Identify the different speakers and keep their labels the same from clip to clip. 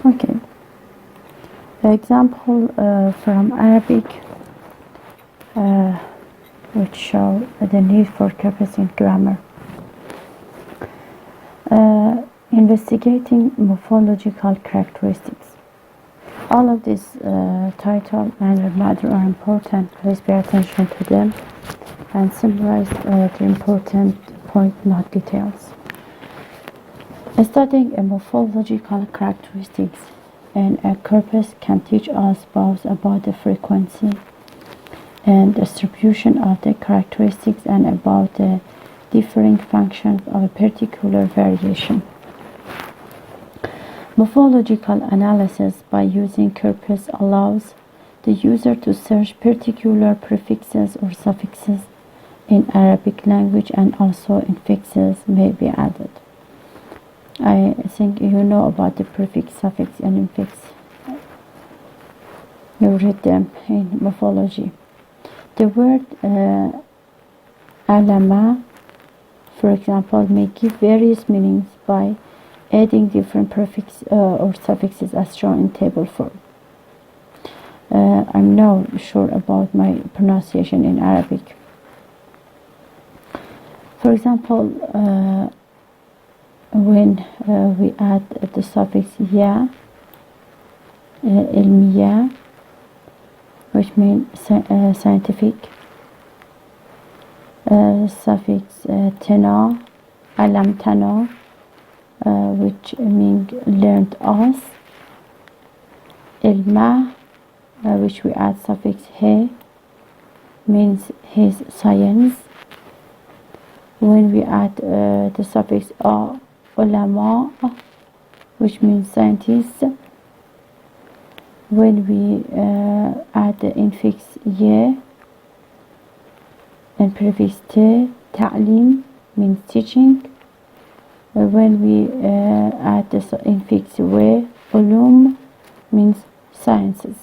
Speaker 1: Okay. Example from Arabic which show the need for corpus in grammar. Investigating morphological characteristics. All of these title and matter are important. Please pay attention to them and summarize the important point, not details. Studying a morphological characteristics in a corpus can teach us both about the frequency and distribution of the characteristics and about the differing functions of a particular variation. Morphological analysis by using corpus allows the user to search particular prefixes or suffixes in Arabic language, and also infixes may be added. I think you know about the prefix, suffix, and infix. You read them in morphology. The word alama, for example, may give various meanings by adding different prefixes or suffixes as shown in table 4. I'm not sure about my pronunciation in Arabic. For example, when we add the suffix ya, العلمية, which means scientific, suffix tana, علمتنا, which means learned us, ilma, which we add suffix he, means his science. When we add the suffix a, ulama, which means scientists. When we add the infix ye and prefix te, ta'lim, means teaching. When we add the infix we, ulum, means sciences.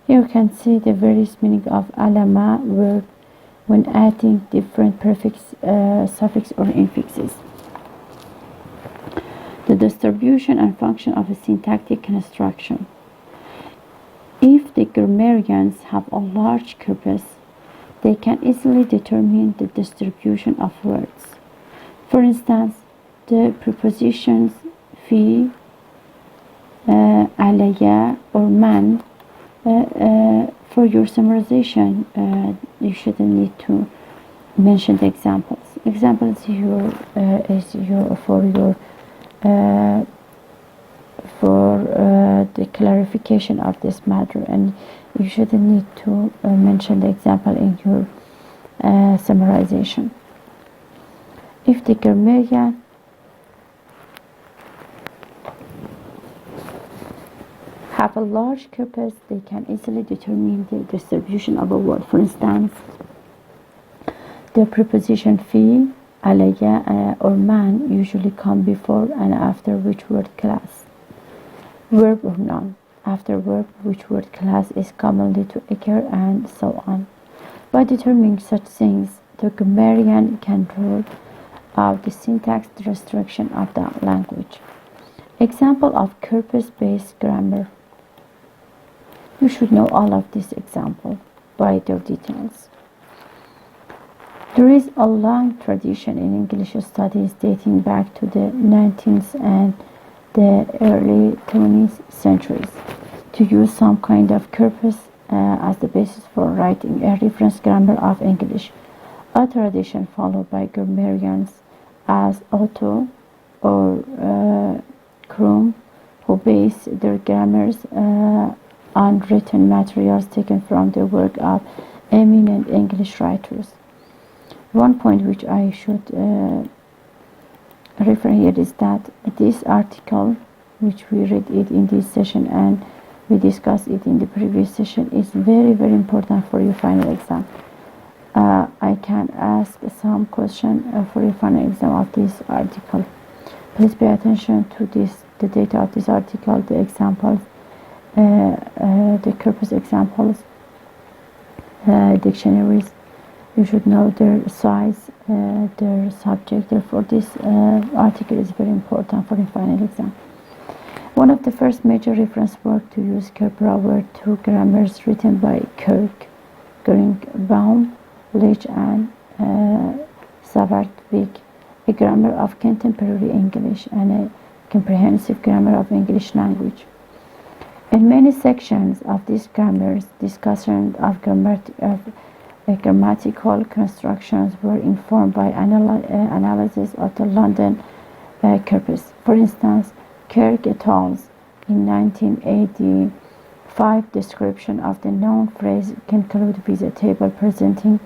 Speaker 1: Here you can see the various meaning of alama word when adding different prefix, suffix, or infixes. The distribution and function of a syntactic construction. If the grammarians have a large corpus, they can easily determine the distribution of words. For instance, the prepositions fi, alaya, or man. For your summarization, you shouldn't need to mention the examples. Examples here is for the clarification of this matter, and you shouldn't need to mention the example in your summarization. If the grammarian have a large corpus, they can easily determine the distribution of a word. For instance, the preposition fi, alaya, or man usually come before and after which word class. Verb or noun. After verb, which word class is commonly to occur, and so on. By determining such things, the grammarian can rule out the syntax restriction of the language. Example of corpus-based grammar. You should know all of these examples by their details. There is a long tradition in English studies dating back to the 19th and the early 20th centuries to use some kind of corpus as the basis for writing a reference grammar of English. A tradition followed by grammarians as Otto or Krum, who base their grammars on written materials taken from the work of eminent English writers. One point which I should refer here is that this article, which we read it in this session and we discussed it in the previous session, is very, very important for your final exam. I can ask some question for your final exam of this article. Please pay attention to this, the data of this article, the examples, the corpus examples, dictionaries. You should know their size, their subject. Therefore, this article is very important for the final exam. One of the first major reference works to use corpora were two grammars written by Kirk, Greenbaum, Leach, and Savardvik, a grammar of contemporary English and a comprehensive grammar of English language. In many sections of these grammars, discussions of grammatical constructions were informed by analysis of the London corpus. For instance, Kirk et al.'s in 1985 description of the noun phrase conclude with a table presenting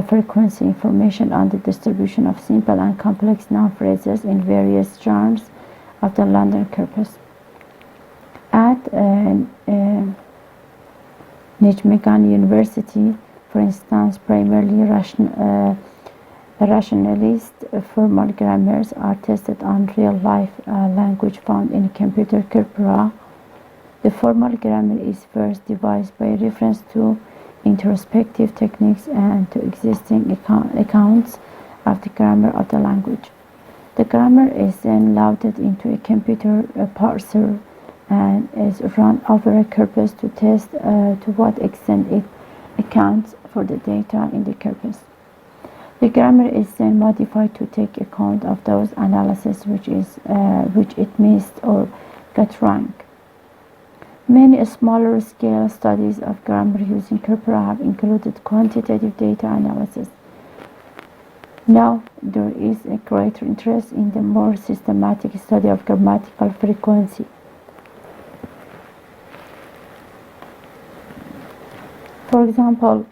Speaker 1: frequency information on the distribution of simple and complex noun phrases in various genres of the London corpus. At Nijmegen University, for instance, primarily rationalist formal grammars are tested on real-life language found in computer corpora. The formal grammar is first devised by reference to introspective techniques and to existing accounts of the grammar of the language. The grammar is then loaded into a computer parser and is run over a corpus to test to what extent it accounts for the data in the corpus. The grammar is then modified to take account of those analyses which it missed or got wrong. Many smaller scale studies of grammar using corpora have included quantitative data analysis. Now there is a greater interest in the more systematic study of grammatical frequency. For example,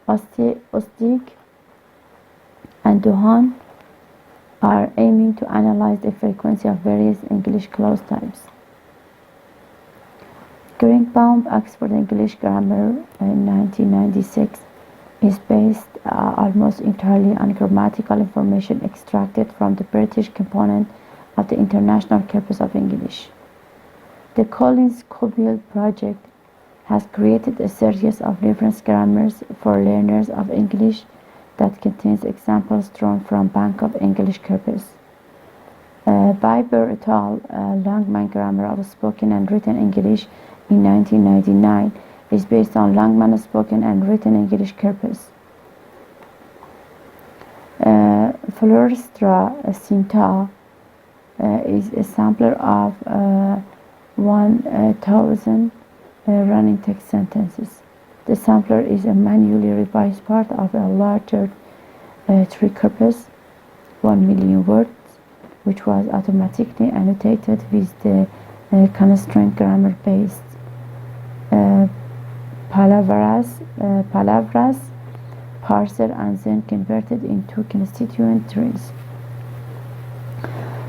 Speaker 1: Ostig and Duhan are aiming to analyze the frequency of various English clause types. Greenbaum, Oxford English Grammar in 1996 is based almost entirely on grammatical information extracted from the British component of the International Corpus of English. The Collins-Cobill project has created a series of reference grammars for learners of English that contains examples drawn from Bank of English Corpus. Biber et al. Langman Grammar of Spoken and Written English in 1999 is based on Langman Spoken and Written English Corpus. Florestra Sinta is a sampler of 1,000 running text sentences. The sampler is a manually revised part of a larger tree corpus, 1 million words, which was automatically annotated with the constraint grammar-based palabras parser and then converted into constituent trees.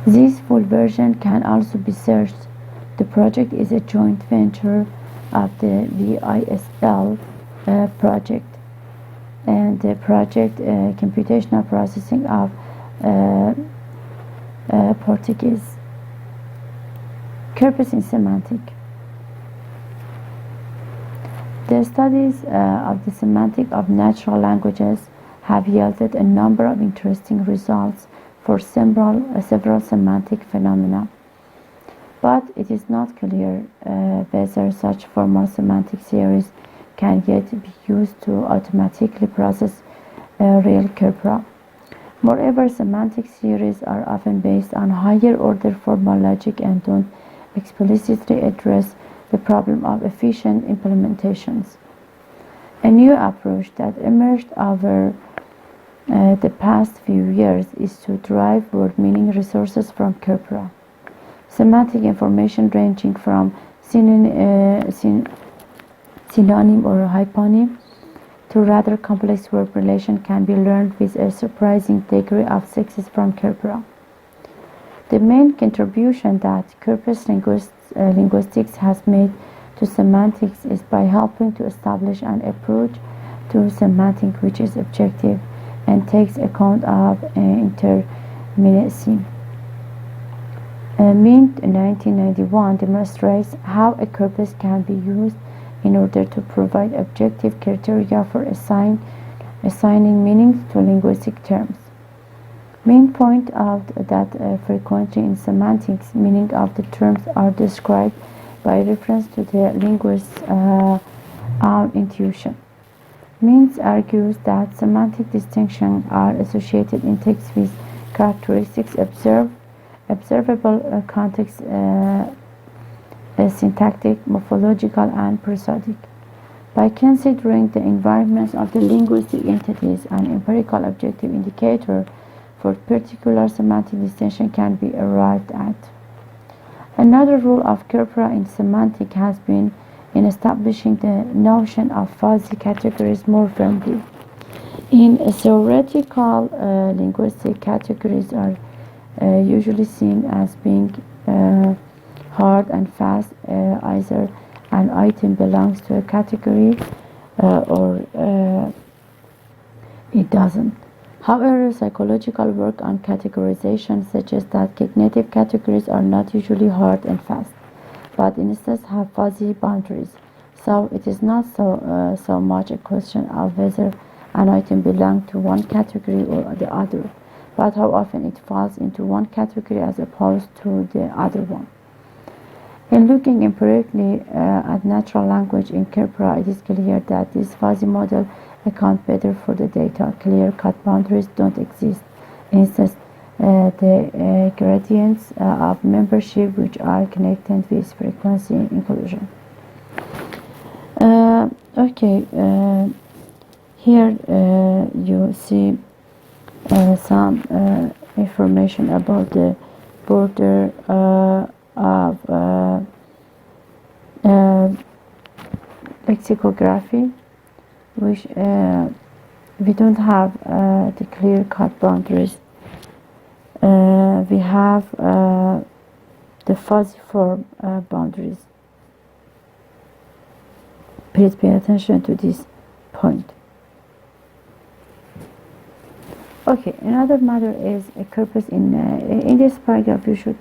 Speaker 1: This full version can also be searched. The project is a joint venture of the VISL project and the project computational processing of Portuguese. Corpus in semantic. The studies of the semantic of natural languages have yielded a number of interesting results for several semantic phenomena, but it is not clear whether such formal semantic theories can yet be used to automatically process real corpora. Moreover, semantic theories are often based on higher order formal logic and don't explicitly address the problem of efficient implementations. A new approach that emerged over the past few years is to derive word meaning resources from corpora. Semantic information ranging from synonym or hyponym to rather complex word relation can be learned with a surprising degree of success from corpora. The main contribution that corpus linguistics has made to semantics is by helping to establish an approach to semantics which is objective and takes account of interminacy. Mint 1991 demonstrates how a corpus can be used in order to provide objective criteria for assigning meanings to linguistic terms. Main point out that frequently in semantics, meaning of the terms are described by reference to the linguist's own intuition. Means argues that semantic distinctions are associated in text with characteristics observable context, syntactic, morphological, and prosodic. By considering the environments of the linguistic entities, an empirical objective indicator for particular semantic distinction can be arrived at. Another rule of corpora in semantics has been in establishing the notion of fuzzy categories more firmly. In theoretical linguistic, categories are usually seen as being hard and fast, either an item belongs to a category or it doesn't. However, psychological work on categorization suggests that cognitive categories are not usually hard and fast, but instead have fuzzy boundaries. So it is not so much a question of whether an item belongs to one category or the other, but how often it falls into one category as opposed to the other one. In looking empirically at natural language in corpora, it is clear that this fuzzy model accounts better for the data. Clear-cut boundaries don't exist. Instead, the gradients of membership which are connected with frequency inclusion. Here you see some information about the border of lexicography, which we don't have the clear-cut boundaries. We have the fuzzy form boundaries. Please pay attention to this point. Okay, another matter is a corpus. In this paragraph you should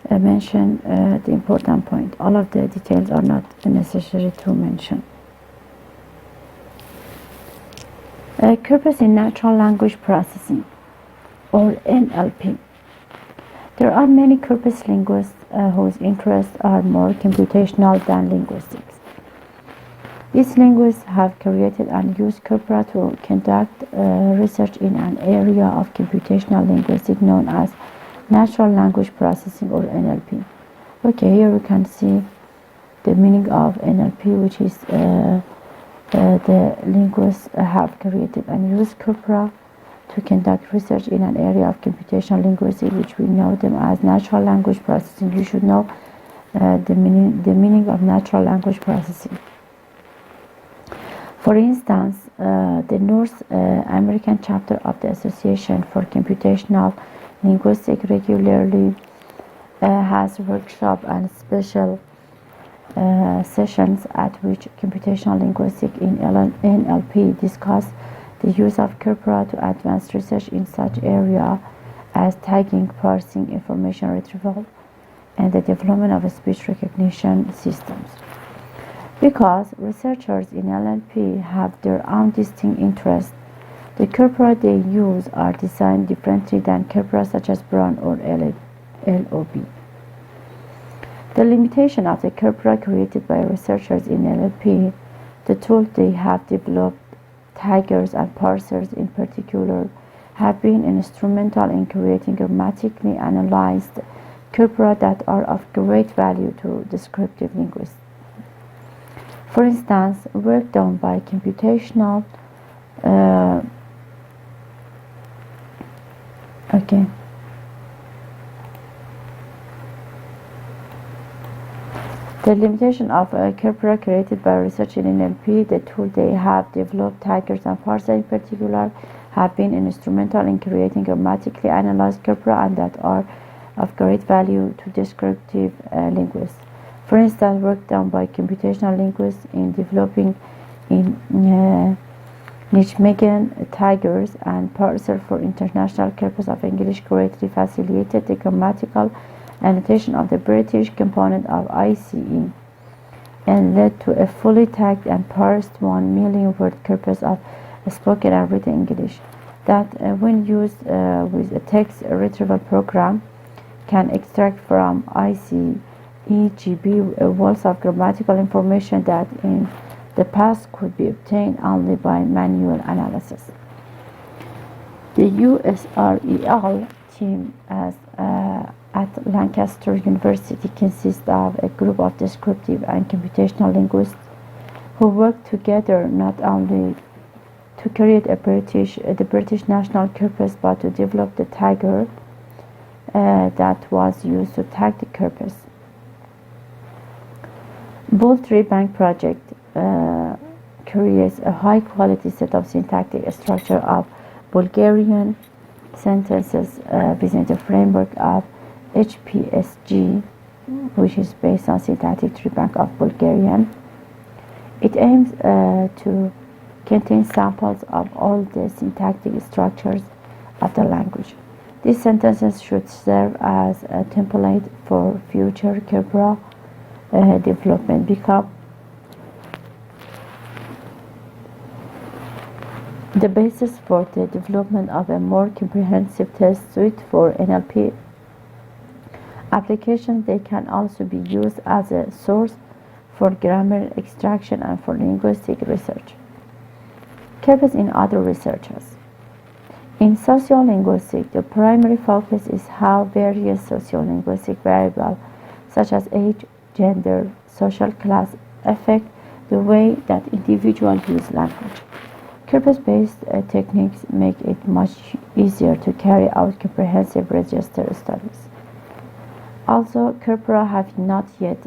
Speaker 1: mention the important point. All of the details are not necessary to mention. A corpus in natural language processing, or NLP. There are many corpus linguists whose interests are more computational than linguistics. These linguists have created and used corpora to conduct research in an area of computational linguistics known as natural language processing, or NLP. Okay, here we can see the meaning of NLP, which is the linguists have created and used corpora to conduct research in an area of computational linguistics, which we know them as natural language processing. You should know the meaning of natural language processing. For instance, the North American chapter of the Association for Computational Linguistics regularly has workshops and special sessions at which computational linguistics in NLP discuss the use of corpora to advance research in such areas as tagging, parsing, information retrieval, and the development of speech recognition systems. Because researchers in NLP have their own distinct interests, the corpora they use are designed differently than corpora such as Brown or LOB. The limitation of the corpora created by researchers in NLP, the tool they have developed, taggers and parsers in particular, have been instrumental in creating grammatically analyzed corpora that are of great value to descriptive linguists. For instance, work done by computational The limitation of corpora created by research in NLP, the tool they have developed, taggers and parsers in particular, have been instrumental in creating grammatically analyzed corpora and that are of great value to descriptive linguists. For instance, work done by computational linguists in developing Nijmegen taggers and parser for international corpus of English greatly facilitated the grammatical annotation of the British component of ICE and led to a fully tagged and parsed 1 million word corpus of spoken and written English. that when used with a text retrieval program can extract from ICEGB walls of grammatical information that in the past could be obtained only by manual analysis. The USREL team at Lancaster University consists of a group of descriptive and computational linguists who work together not only to create the British national corpus but to develop the tagger that was used to tag the corpus. Bold Bank project creates a high quality set of syntactic structure of Bulgarian sentences within the framework of HPSG, which is based on syntactic tree bank of Bulgarian. It aims to contain samples of all the syntactic structures of the language. These sentences should serve as a template for future corpora development, become the basis for the development of a more comprehensive test suite for NLP applications. They can also be used as a source for grammar extraction and for linguistic research. Corpus in other researches. In sociolinguistics, the primary focus is how various sociolinguistic variables such as age, gender, social class affect the way that individuals use language. Corpus-based techniques make it much easier to carry out comprehensive register studies. Also, corpora have not yet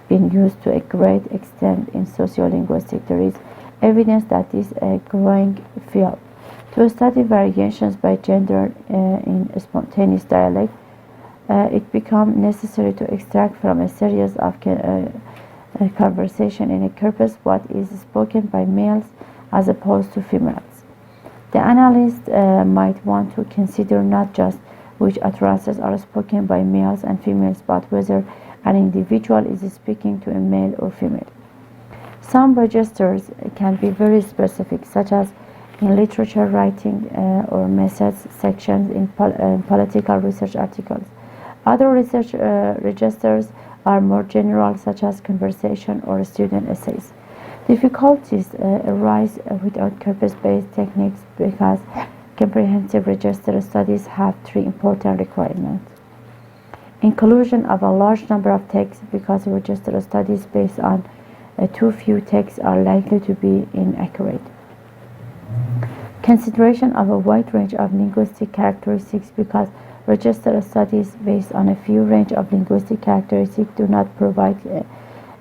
Speaker 1: been used to a great extent in sociolinguistics. There is evidence that this is a growing field. To study variations by gender in spontaneous dialect, it becomes necessary to extract from a series of conversation in a corpus what is spoken by males as opposed to females. The analyst might want to consider not just which utterances are spoken by males and females, but whether an individual is speaking to a male or female. Some registers can be very specific, such as in literature writing or methods sections in political research articles. Other research registers are more general, such as conversation or student essays. Difficulties arise without corpus-based techniques because comprehensive register studies have three important requirements. Inclusion of a large number of texts, because register studies based on too few texts are likely to be inaccurate. Consideration of a wide range of linguistic characteristics, because register studies based on a few range of linguistic characteristics do not provide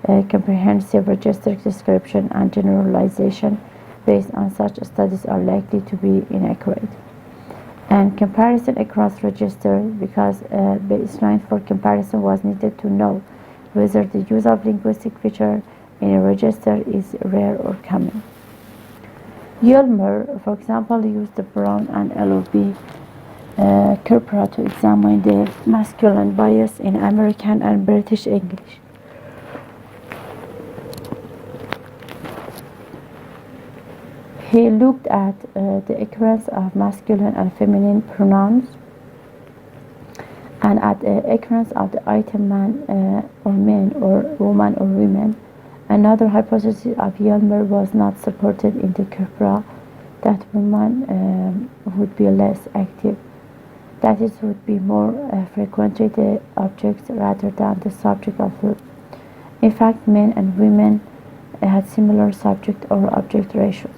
Speaker 1: a comprehensive register description, and generalization based on such studies are likely to be inaccurate. And comparison across registers, because a baseline for comparison was needed to know whether the use of linguistic feature in a register is rare or common. Yolmer, for example, used the Brown and LOB corpora to examine the masculine bias in American and British English. He looked at the occurrence of masculine and feminine pronouns and at the occurrence of the item man or men or woman or women. Another hypothesis of Yolmer was not supported in the corpora, that women would be less active, that it would be more frequently the objects rather than the subject of food. In fact, men and women had similar subject or object ratios.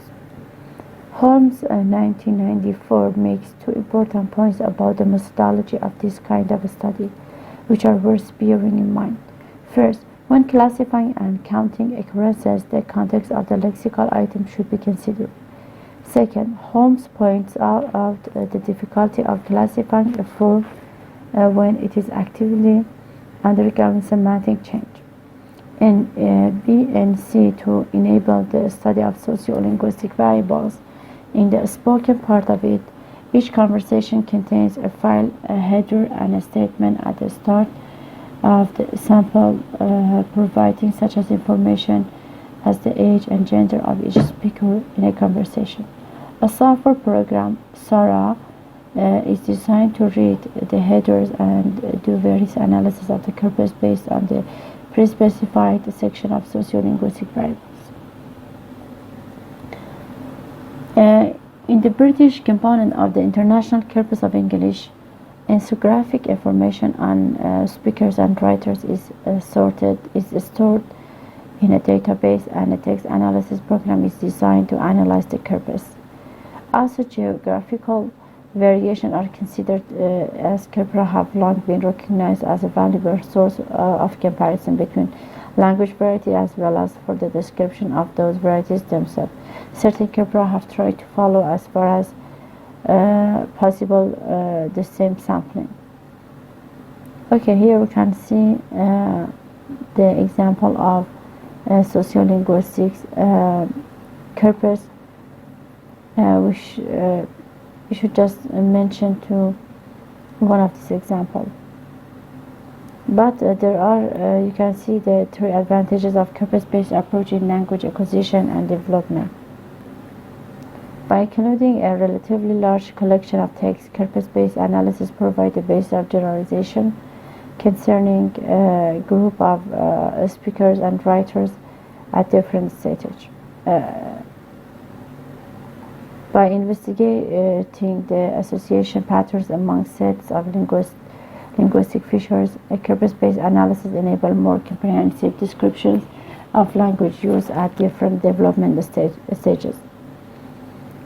Speaker 1: Holmes 1994 makes two important points about the methodology of this kind of study, which are worth bearing in mind. First, when classifying and counting occurrences, the context of the lexical item should be considered. Second, Holmes points out the difficulty of classifying a form when it is actively undergoing semantic change. In B and C, to enable the study of sociolinguistic variables, in the spoken part of it, each conversation contains a file, a header, and a statement at the start of the sample providing such as information as the age and gender of each speaker in a conversation. A software program, Sora, is designed to read the headers and do various analysis of the corpus based on the pre-specified section of sociolinguistic variables. In the British component of the International Corpus of English, infographic information on speakers and writers is stored in a database, and a text analysis program is designed to analyze the corpus. Also, geographical variation are considered as corpora have long been recognized as a valuable source of comparison between language variety as well as for the description of those varieties themselves. Certain corpora have tried to follow as far as possible the same sampling. Okay, here we can see the example of sociolinguistics corpus, which we should just mention to one of these examples. But there are, you can see the three advantages of corpus-based approach in language acquisition and development. By including a relatively large collection of text, corpus-based analysis provides a base of generalization concerning a group of speakers and writers at different stages. By investigating the association patterns among sets of linguistic features, a corpus-based analysis enables more comprehensive descriptions of language use at different development stages.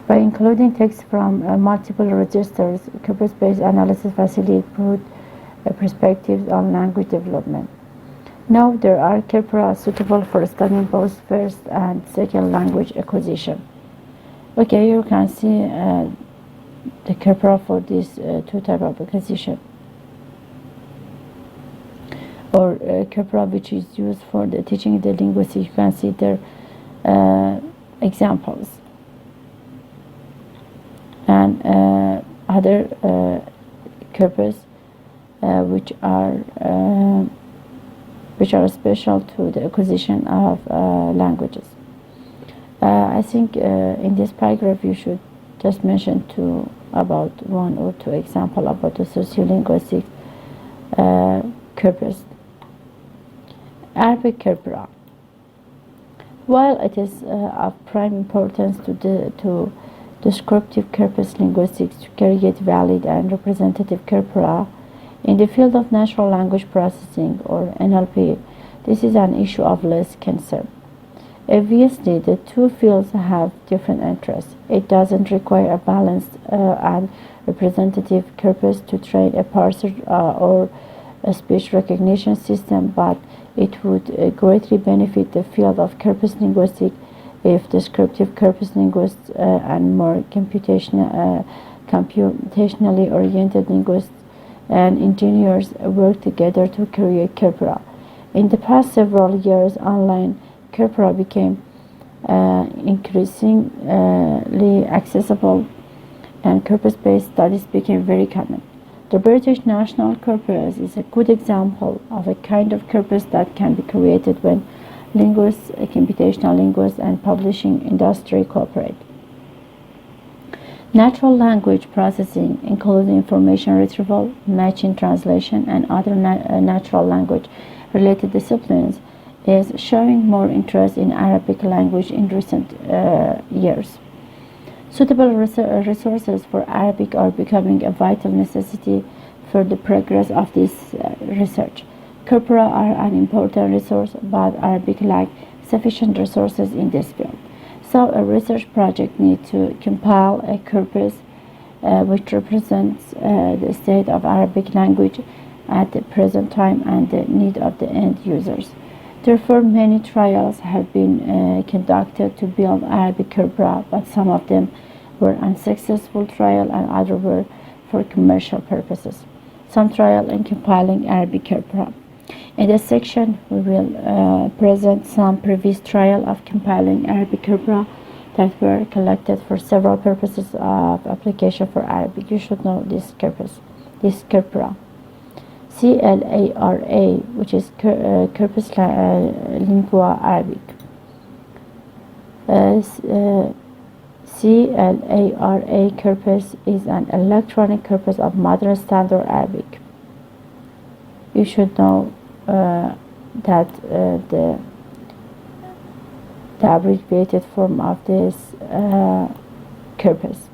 Speaker 1: By including text from multiple registers, corpus-based analysis facilitates broad perspectives on language development. Now, there are corpora suitable for studying both first and second language acquisition. Okay, you can see the corpora for these two types of acquisition, or corpora which is used for the teaching the linguistics. You can see their examples, and other corpus which are special to the acquisition of languages. I think in this paragraph you should just mention about one or two examples about the sociolinguistic corpus. Arabic corpora. While it is of prime importance to descriptive corpus linguistics to create valid and representative corpora in the field of natural language processing, or NLP, this is an issue of less concern. Obviously, the two fields have different interests. It doesn't require a balanced and representative corpus to train a parser or a speech recognition system, but it would greatly benefit the field of corpus linguistics if descriptive corpus linguists and more computationally oriented linguists and engineers work together to create corpora. In the past several years, online corpora became increasingly accessible, and corpus-based studies became very common. The British National Corpus is a good example of a kind of corpus that can be created when linguists, computational linguists, and publishing industry cooperate. Natural language processing, including information retrieval, machine translation, and other natural language-related disciplines, is showing more interest in Arabic language in recent years. Suitable resources for Arabic are becoming a vital necessity for the progress of this research. Corpora are an important resource, but Arabic lacks sufficient resources in this field. So a research project needs to compile a corpus which represents the state of Arabic language at the present time and the need of the end users. Therefore, many trials have been conducted to build Arabic corpora, but some of them were unsuccessful trials and others were for commercial purposes. Some trial in compiling Arabic corpora. In this section, we will present some previous trial of compiling Arabic corpora that were collected for several purposes of application for Arabic. You should know this corpora. CLARA, which is Corpus Lingua Arabic. CLARA corpus is an electronic corpus of modern standard Arabic. You should know that the abbreviated form of this corpus,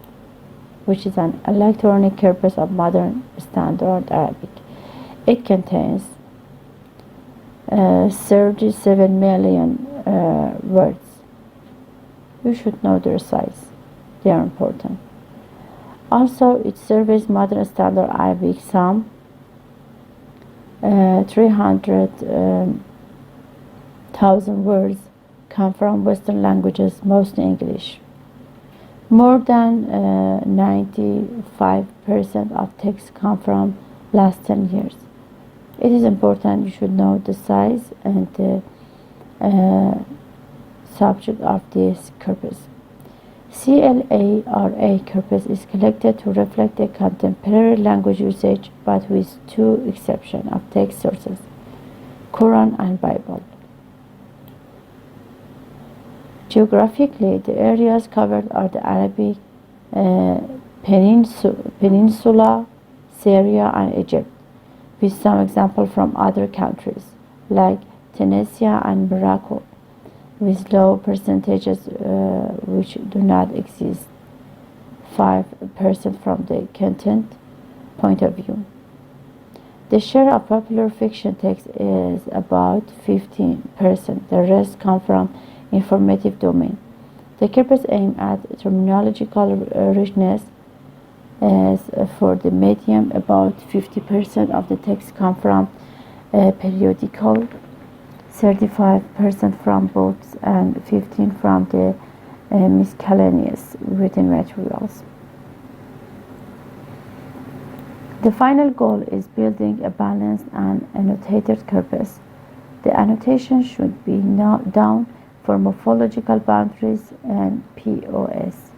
Speaker 1: which is an electronic corpus of modern standard Arabic. It contains 37 million words. You should know their size. They are important. Also, it surveys modern standard Arabic. Some 300,000 words come from Western languages, mostly English. More than 95% of texts come from last 10 years. It is important you should know the size and the subject of this corpus. CLARA corpus is collected to reflect the contemporary language usage, but with two exceptions of text sources, Quran and Bible. Geographically, the areas covered are the Arabic Peninsula, Syria, and Egypt, with some examples from other countries, like Tunisia and Morocco, with low percentages which do not exist, 5% from the content point of view. The share of popular fiction text is about 15%. The rest come from informative domain. The corpus aims at terminological richness. As for the medium, about 50% of the text come from periodical, 35% from books, and 15% from the miscellaneous written materials. The final goal is building a balanced and annotated corpus. The annotation should be done for morphological boundaries and POS.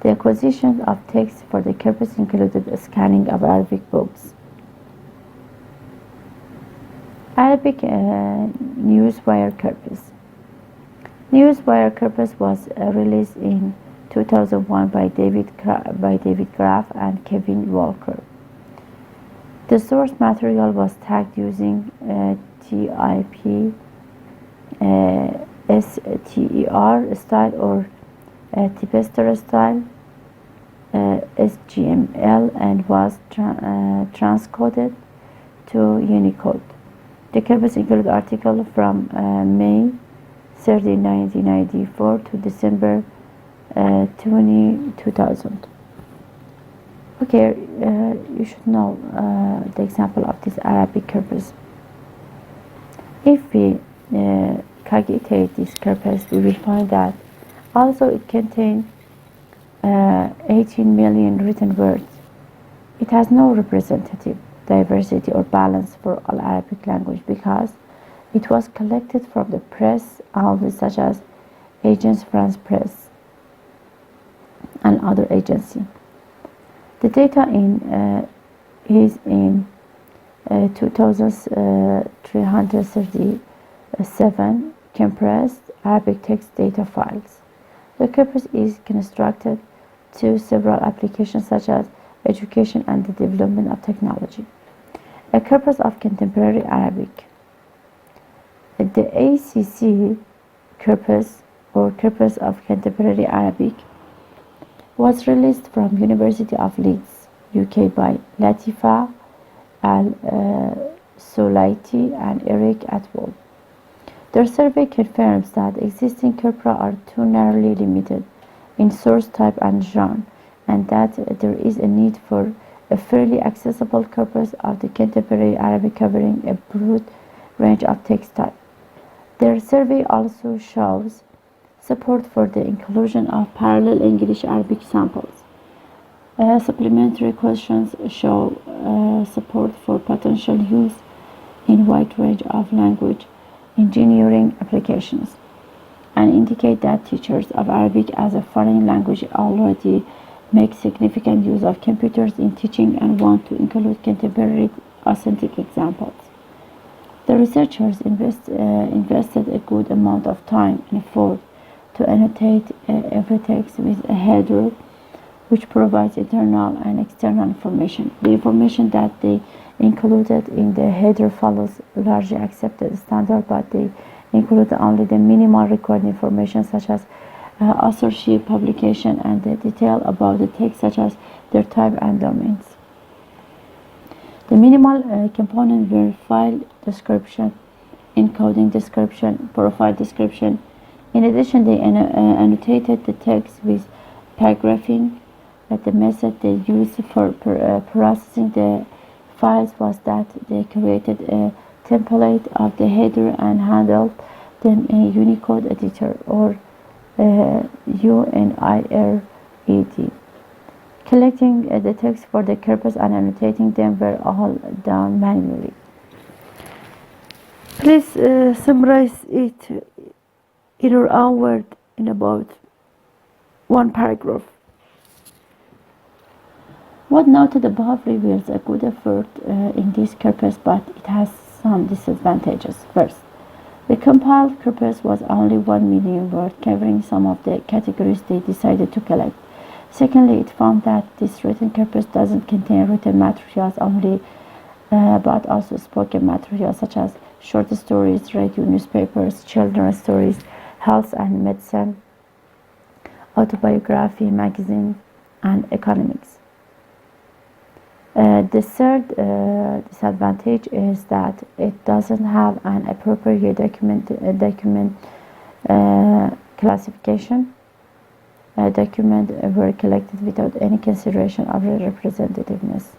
Speaker 1: The acquisition of text for the corpus included a scanning of Arabic books. Arabic Newswire corpus. Newswire corpus was released in 2001 by David Graff and Kevin Walker. The source material was tagged using TIP, STER style or Tipester style, SGML, and was transcoded to Unicode. The corpus included articles from May 30, 1994 to December 2000. Okay, you should know the example of this Arabic corpus. If we cogitate this corpus, we will find that also it contains 18 million written words. It has no representative diversity or balance for all Arabic language because it was collected from the press outlets such as Agence France Presse and other agencies. The data is in 2,337 compressed Arabic text data files. The corpus is constructed to several applications such as education and the development of technology. A corpus of contemporary Arabic. The ACC corpus or corpus of contemporary Arabic was released from University of Leeds, UK by Latifa Al-Sulaiti and Eric et al. Their survey confirms that existing corpora are too narrowly limited in source type and genre, and that there is a need for a fairly accessible corpus of the contemporary Arabic covering a broad range of text type. Their survey also shows support for the inclusion of parallel English-Arabic samples. Supplementary questions show support for potential use in wide range of language engineering applications and indicate that teachers of Arabic as a foreign language already make significant use of computers in teaching and want to include contemporary authentic examples. The researchers invested a good amount of time and effort to to annotate every text with a header which provides internal and external information. The information that they included in the header follows largely accepted standard, but they include only the minimal required information such as authorship, publication, and the detail about the text such as their type and domains. The minimal component were file description, encoding description, profile description. In addition, they annotated the text with paragraphing. The method they used for processing the files was that they created a template of the header and handled them in Unicode editor or UNIRED. Collecting the text for the purpose and annotating them were all done manually. Please summarize it in your own word in about one paragraph. What noted above reveals a good effort in this corpus, but it has some disadvantages. First, the compiled corpus was only 1 million words, covering some of the categories they decided to collect. Secondly, it found that this written corpus doesn't contain written materials only, but also spoken materials such as short stories, radio, newspapers, children's stories, health and medicine, autobiography, magazine, and economics. The third disadvantage is that it doesn't have an appropriate document classification. Documents were collected without any consideration of representativeness.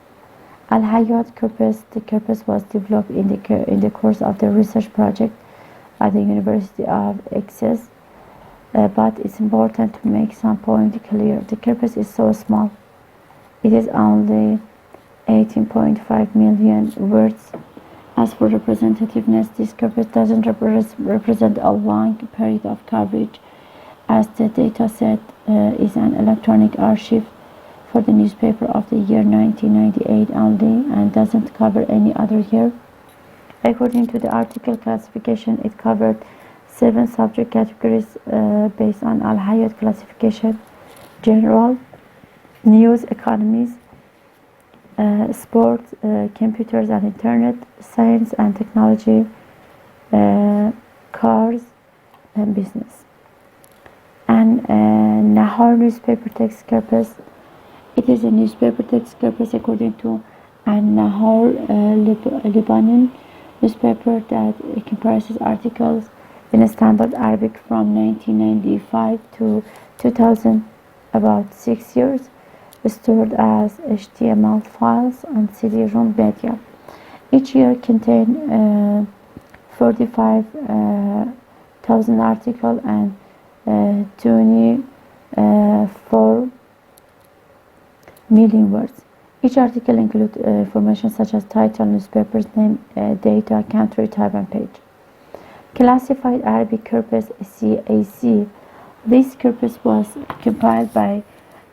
Speaker 1: Al-Hayat corpus, the corpus was developed in the course of the research project at the University of Essex, but it's important to make some point clear. The corpus is so small. It is only 18.5 million words. As for representativeness, this corpus doesn't represent a long period of coverage, as the dataset is an electronic archive for the newspaper of the year 1998 only and doesn't cover any other year. According to the article classification, it covered 7 subject categories based on Al-Hayat classification: general, news, economies, sports, computers and internet, science and technology, cars, and business. And Nahar newspaper text corpus. It is a newspaper text corpus according to Nahar Lebanon newspaper that comprises articles in standard Arabic from 1995 to 2000, about 6 years, stored as HTML files on CD-ROM media. Each year contains 45,000 articles and 24 million words. Each article includes information such as title, newspaper's name, data, country, type, and page. Classified Arabic corpus CAC. This corpus was compiled by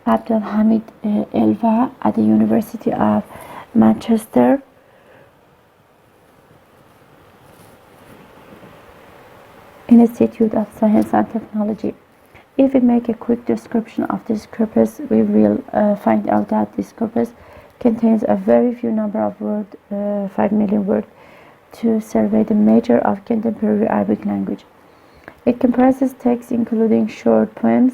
Speaker 1: Abdelhamid Elva at the University of Manchester. Institute of Science and Technology. If we make a quick description of this corpus, we will find out that this corpus contains a very few number of words, 5 million words, to survey the major of contemporary Arabic language. It comprises text including short poems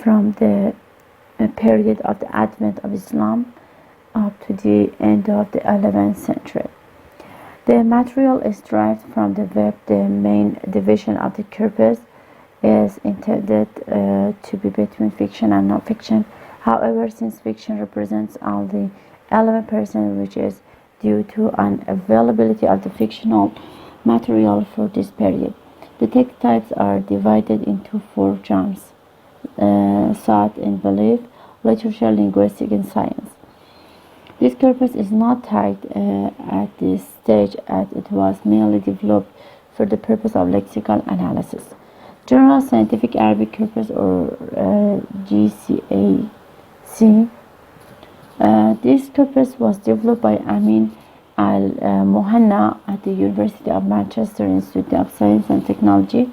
Speaker 1: from the period of the advent of Islam up to the end of the 11th century. The material is derived from the web. The main division of the corpus is intended to be between fiction and non-fiction. However, since fiction represents only 11%, which is due to unavailability of the fictional material for this period, the text types are divided into 4 genres: thought and belief, literature, linguistics, and science. This corpus is not tied at this stage, as it was mainly developed for the purpose of lexical analysis. General Scientific Arabic Corpus, or GCAC. This corpus was developed by Amin Al-Mohanna at the University of Manchester Institute of Science and Technology.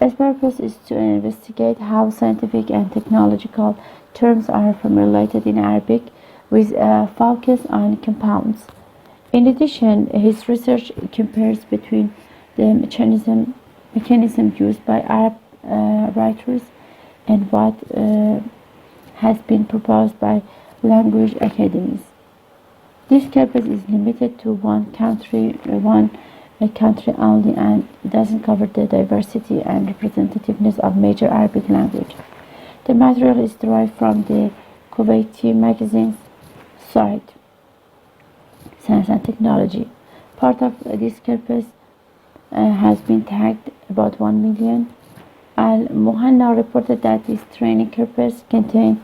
Speaker 1: Its purpose is to investigate how scientific and technological terms are formulated in Arabic with a focus on compounds. In addition, his research compares between the mechanism used by Arab writers and what has been proposed by language academies. This corpus is limited to one country only, and doesn't cover the diversity and representativeness of major Arabic language. The material is derived from the Kuwaiti magazine's site, Science and Technology. Part of this corpus has been tagged about 1 million. Al-Muhanna reported that this training corpus contained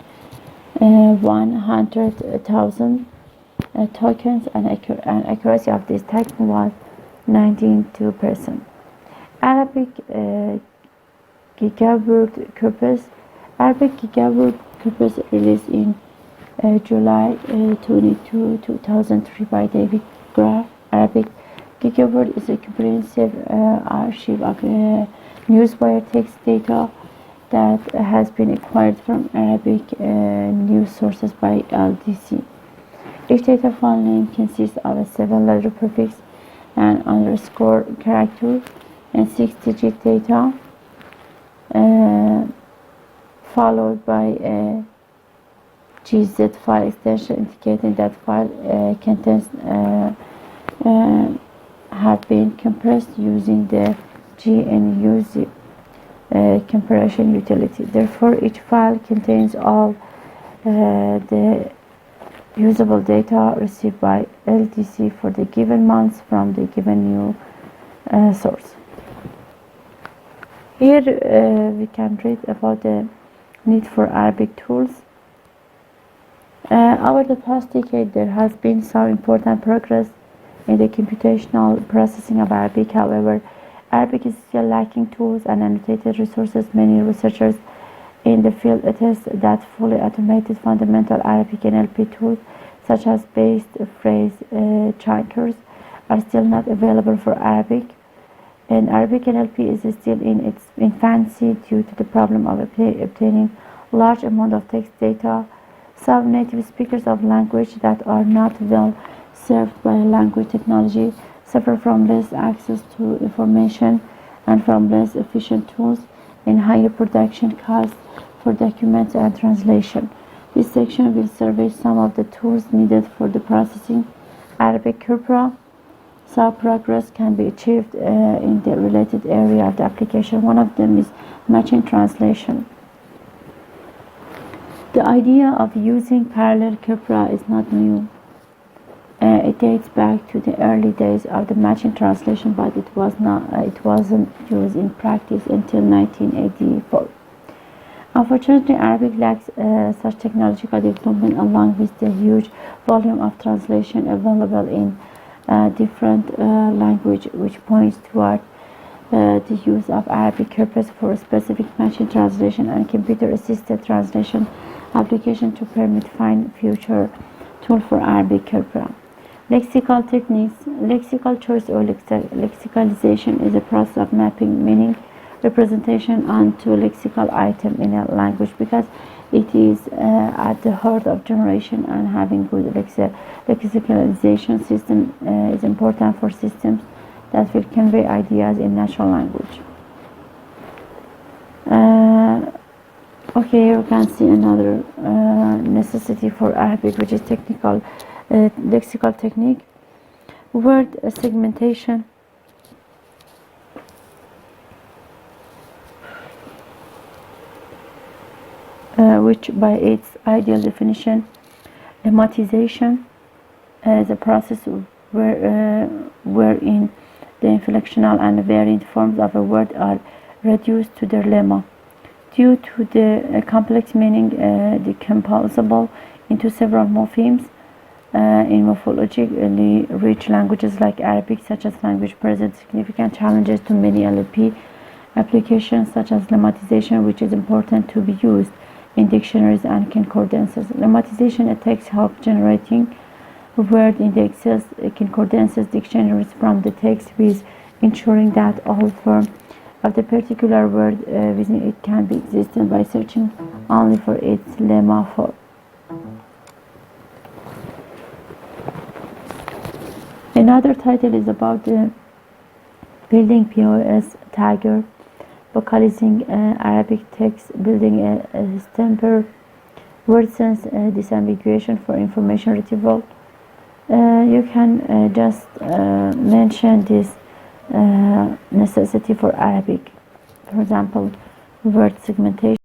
Speaker 1: 100,000 tokens, and accuracy of this tag was 92%. Arabic Gigaword corpus. Arabic Gigaword corpus released in July 22, 2003 by David Graff. Arabic Gigaword is a comprehensive archive of newswire text data that has been acquired from Arabic news sources by LDC. Each data file name consists of a 7-letter prefix, an underscore character, and 6-digit data, followed by a GZ file extension indicating that file contents have been compressed using the GNU zip compression utility. Therefore, each file contains all the usable data received by LDC for the given month from the given new source. Here we can read about the need for Arabic tools. Over the past decade, there has been some important progress in the computational processing of Arabic. However, Arabic is still lacking tools and annotated resources. Many researchers in the field attest that fully automated fundamental Arabic NLP tools, such as based phrase chunkers, are still not available for Arabic. And Arabic NLP is still in its infancy due to the problem of obtaining large amount of text data. Some native speakers of language that are not well served by language technology suffer from less access to information and from less efficient tools and higher production costs for documents and translation. This section will survey some of the tools needed for the processing Arabic corpora, so progress can be achieved in the related area of the application. One of them is machine translation. The idea of using parallel corpora is not new. It dates back to the early days of the machine translation, but it wasn't used in practice until 1984. Unfortunately, Arabic lacks such technological development, along with the huge volume of translation available in different language, which points toward the use of Arabic corpus for specific machine translation and computer-assisted translation application to permit fine future tool for Arabic corpora. Lexical techniques. Lexical choice or lexicalization is a process of mapping meaning representation onto a lexical item in a language, because it is at the heart of generation, and having good lexicalization system is important for systems that will convey ideas in natural language. Okay, you can see another necessity for Arabic, which is technical lexical technique. Word segmentation. Which by its ideal definition, lemmatization is a process wherein the inflectional and variant forms of a word are reduced to their lemma. Due to the complex meaning decomposable into several morphemes, in morphologically rich languages like Arabic, such as language present significant challenges to many LLP applications, such as lemmatization, which is important to be used in dictionaries and concordances. Lemmatization attacks help generating word indexes, concordances, dictionaries from the text, with ensuring that all of the particular word within it can be existed by searching only for its lemma form. Another title is about the building POS tagger, vocalizing Arabic text, building a stamper, word sense disambiguation for information retrieval. You can just mention this necessity for Arabic. For example, word segmentation.